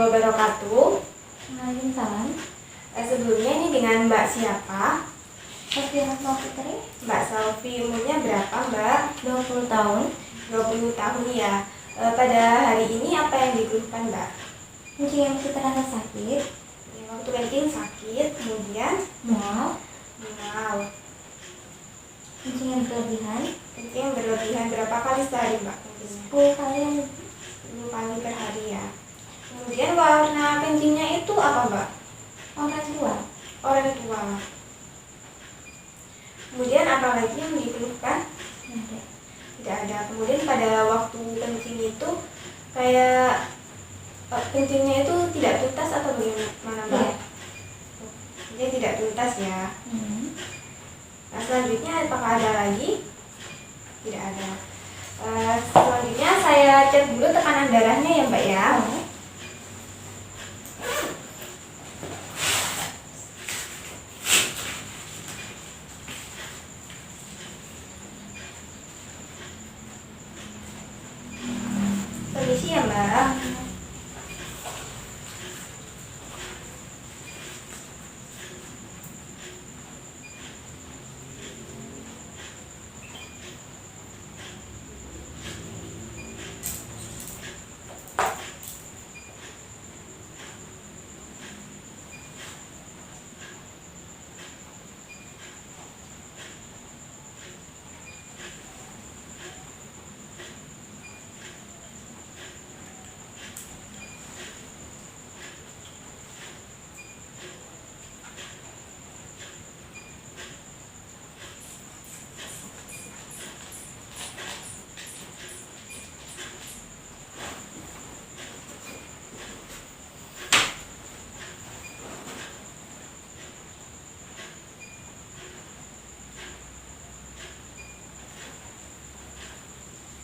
wabarakatuh. Waalaikumsalam. Sebelumnya ini dengan Mbak siapa? Sofi Hasma Putri, Mbak Selvi, umurnya berapa Mbak? 20 tahun. 20 tahun ya. Pada hari ini apa yang dikeluhkan Mbak? Kencing yang masih terasa sakit, Ya, waktu kencing sakit, kemudian mual, kencing yang berlebihan, kencing yang berlebihan. Berapa kali sehari Mbak kencingnya? 10 kali 10 kali per hari ya. Kemudian warna kencingnya itu apa Mbak? orang tua. Oranye tua. Kemudian apa lagi yang dikeluhkan? Ada. Tidak ada. Kemudian pada waktu kencing itu kayak kencingnya itu tidak tuntas atau bagaimana Mbak? Iya. Dia tidak tuntas ya. Nah, selanjutnya apakah ada lagi? Tidak ada. Selanjutnya saya cek dulu tekanan darahnya ya Mbak ya. Permisi ya Mbak.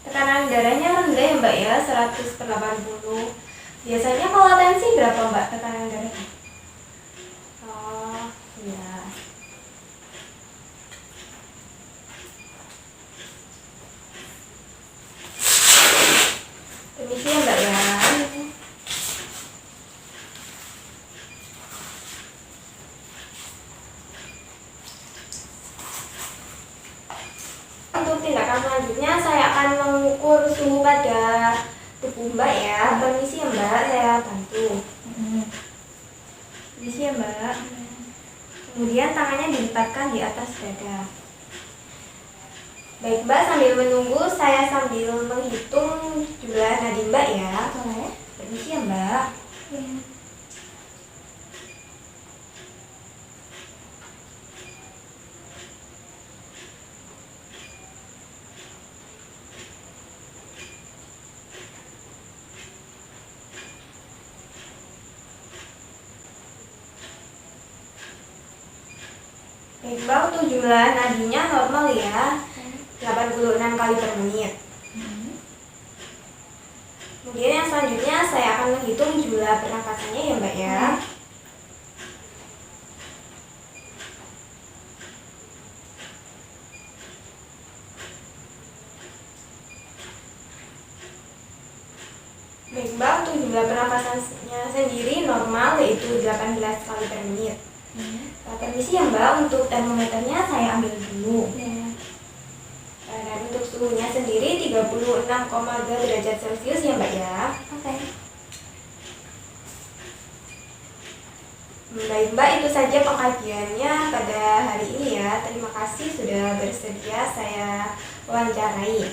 Tekanan darahnya rendah ya Mbak ya, 100/80. Biasanya kalau tensi berapa Mbak tekanan darahnya? Oh, iya. Permisi ya Mbak ya. Untuk tindakan selanjutnya saya akan mengukur suhu pada tubuh Mbak ya. Permisi ya Mbak, saya bantu. Permisi ya Mbak. Kemudian tangannya dilipatkan di atas dada. Baik Mbak, sambil menunggu saya sambil menghitung jumlah nadi Mbak ya. Boleh? Permisi ya Mbak. Iya. Baik Mbak, untuk jumlah nadinya normal ya, 86 kali per menit. Kemudian yang selanjutnya saya akan menghitung jumlah pernapasannya ya Mbak ya. Baik Mbak, untuk jumlah pernapasannya sendiri normal yaitu 18 kali per menit. Permisi ya Mbak, untuk termometernya saya ambil dulu. Ya. Dan untuk suhunya sendiri 36,2 derajat Celcius ya Mbak ya. Oke. Baik Mbak, itu saja pengkajiannya pada hari ini ya. Terima kasih sudah bersedia saya wawancarai.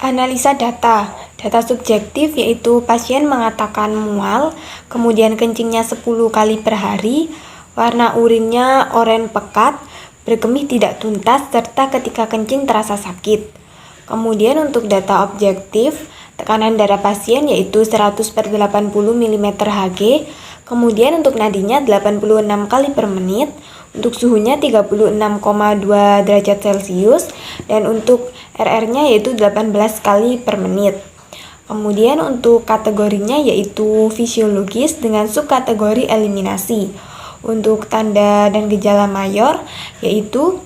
Analisa data. Data subjektif yaitu pasien mengatakan mual, kemudian kencingnya 10 kali per hari, warna urinnya oranye pekat, berkemih tidak tuntas, serta ketika kencing terasa sakit. Kemudian untuk data objektif, tekanan darah pasien yaitu 100/80 mm/Hg, kemudian untuk nadinya 86 kali per menit, untuk suhunya 36,2 derajat Celcius, dan untuk RR-nya yaitu 18 kali per menit. Kemudian untuk kategorinya yaitu fisiologis dengan subkategori eliminasi. Untuk tanda dan gejala mayor yaitu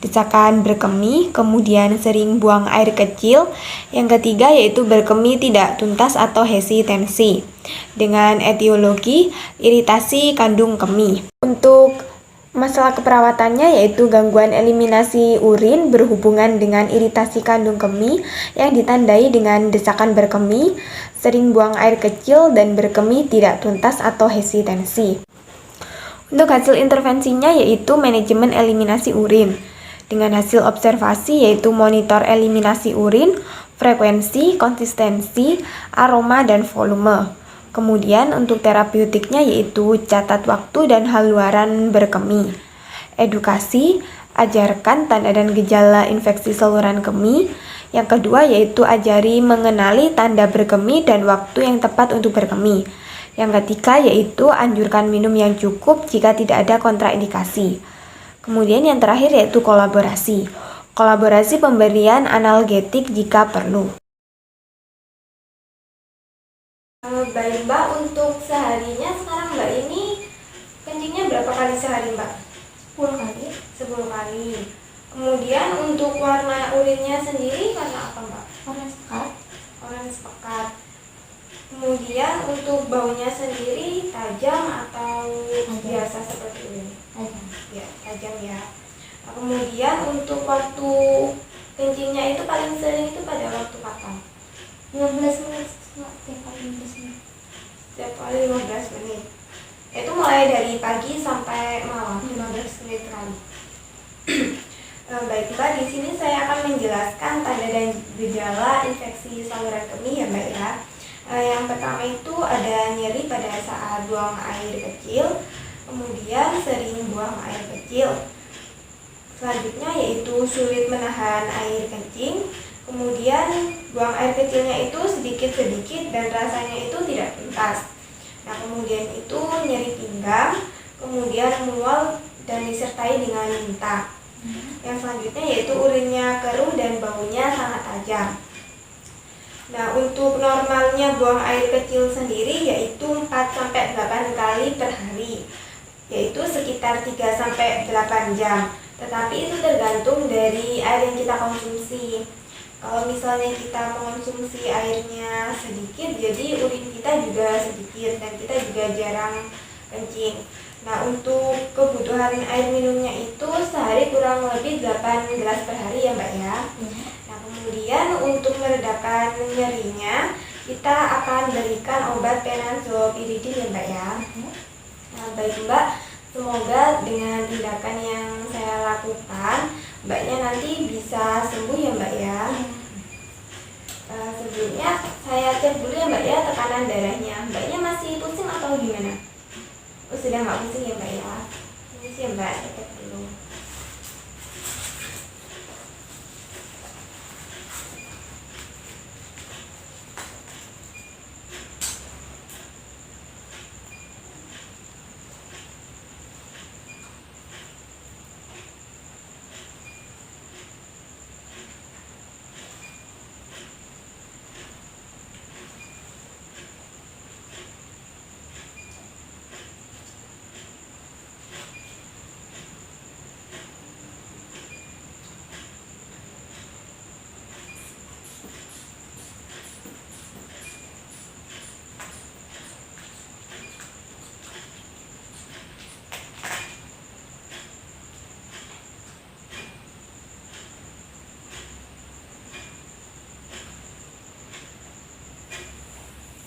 desakan berkemih, kemudian sering buang air kecil. Yang ketiga yaitu berkemih tidak tuntas atau hesitansi. Dengan etiologi iritasi kandung kemih. Untuk masalah keperawatannya yaitu gangguan eliminasi urin berhubungan dengan iritasi kandung kemih yang ditandai dengan desakan berkemih, sering buang air kecil, dan berkemih tidak tuntas atau hesitansi. Untuk hasil intervensinya yaitu manajemen eliminasi urin dengan hasil observasi yaitu monitor eliminasi urin, frekuensi, konsistensi, aroma, dan volume. Kemudian untuk terapeutiknya yaitu catat waktu dan haluaran berkemih. Edukasi, ajarkan tanda dan gejala infeksi saluran kemih. Yang kedua yaitu ajari mengenali tanda berkemih dan waktu yang tepat untuk berkemih. Yang ketiga yaitu anjurkan minum yang cukup jika tidak ada kontraindikasi. Kemudian yang terakhir yaitu kolaborasi. Kolaborasi pemberian analgetik jika perlu. Baik Mbak, untuk seharinya sekarang Mbak ini kencingnya berapa kali sehari Mbak? 10 kali. 10 kali. Kemudian untuk warna urinnya sendiri warna apa Mbak? Orange pekat. Orange pekat. Kemudian untuk baunya sendiri tajam atau biasa seperti ini? Tajam. Ya, tajam ya. Nah, kemudian untuk waktu kencingnya itu paling sering itu pada waktu kapan? 15 menit. Setiap kali 15 menit. Setiap kali 15 menit. Itu mulai dari pagi sampai malam 15 menit kali. Baik Mbak, di sini saya akan menjelaskan tanda dan gejala infeksi saluran kemih ya Mbak ya. Yang pertama itu ada nyeri pada saat buang air kecil, kemudian sering buang air kecil. Selanjutnya yaitu sulit menahan air kencing, kemudian buang air kecilnya itu sedikit-sedikit dan rasanya itu tidak tuntas. Nah kemudian itu nyeri pinggang, kemudian mual dan disertai dengan muntah. Yang selanjutnya yaitu urinnya keruh dan baunya sangat tajam. Nah, untuk normalnya buang air kecil sendiri yaitu 4-8 kali per hari, yaitu sekitar 3-8 jam. Tetapi itu tergantung dari air yang kita konsumsi. Kalau misalnya kita mengonsumsi airnya sedikit, jadi urin kita juga sedikit dan kita juga jarang kencing. Nah, untuk kebutuhan air minumnya itu sehari kurang lebih 8 gelas per hari ya Mbak ya. Nah, kemudian untuk meredakan nyerinya, kita akan berikan obat penazolipiridin ya Mbak ya. Nah, baik Mbak, semoga dengan tindakan yang saya lakukan, Mbaknya nanti bisa sembuh ya Mbak ya. Sebelumnya saya cek dulu ya Mbak ya tekanan darahnya. Mbaknya masih pusing atau gimana? Oh, sudah nggak pusing ya Mbak ya. Ini sih ya Mbak, saya cek dulu.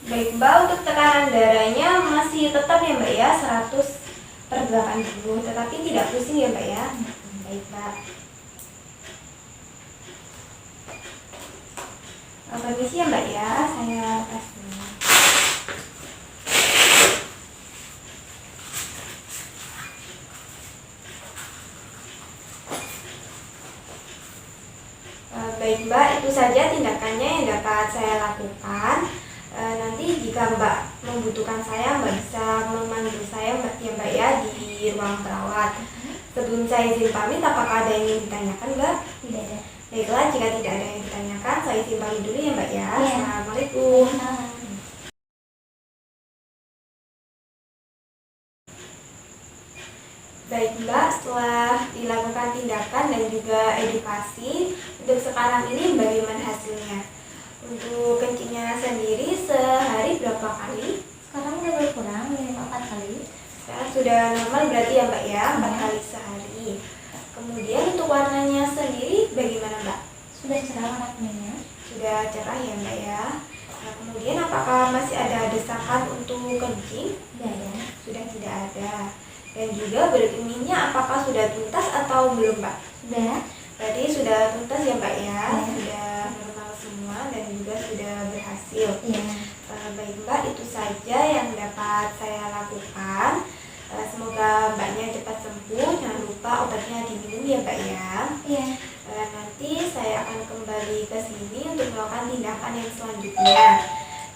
Baik Mbak, untuk tekanan darahnya masih tetap ya Mbak ya 100/80, tetapi tidak pusing ya Mbak ya. Baik Mbak. Permisi ya Mbak ya, saya tes dulu. Baik Mbak, itu saja tindakannya yang dapat saya lakukan. Nanti jika Mbak membutuhkan saya, Mbak bisa memanggil saya ya Mbak ya di ruang perawat. Sebelum saya izin pamit, apakah ada yang ingin ditanyakan Mbak? Tidak ada. Baiklah, jika tidak ada yang ditanyakan, saya izin pamit dulu ya Mbak ya. Iya. Assalamualaikum. Baik Baik Mbak, setelah dilakukan tindakan dan juga edukasi, untuk sekarang ini bagaimana hasilnya? Untuk kencingnya sendiri sehari berapa kali? Sekarang udah berkurang, minimal 4 kali. Sekarang sudah normal berarti ya Mbak ya, 4 kali sehari. Kemudian untuk warnanya sendiri bagaimana Mbak? Sudah cerah warna kuningnya. Sudah cerah ya Mbak ya. Nah, kemudian apakah masih ada desakan untuk kencing? Tidak ya. Sudah tidak ada. Dan juga berkemihnya apakah sudah tuntas atau belum Mbak? Sudah. Berarti sudah tuntas ya Mbak ya, Ya. sudah normal semua dan juga sudah berhasil. Iya. Baik Mbak, itu saja yang dapat saya lakukan. Semoga Mbaknya cepat sembuh, jangan lupa obatnya diminum ya Mbak ya. Iya. Nanti saya akan kembali ke sini untuk melakukan tindakan yang selanjutnya.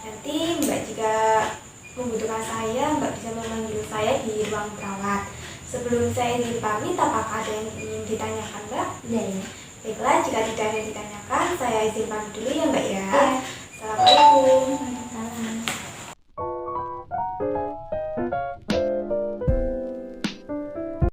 Nanti Mbak jika membutuhkan saya, Mbak bisa memanggil saya di ruang perawat. Sebelum saya izin pamit, apakah ada yang ingin ditanyakan Mbak? Tidak ya. Baiklah, jika tidak ada yang ditanyakan, saya izin pamit dulu ya Mbak ya. Iya.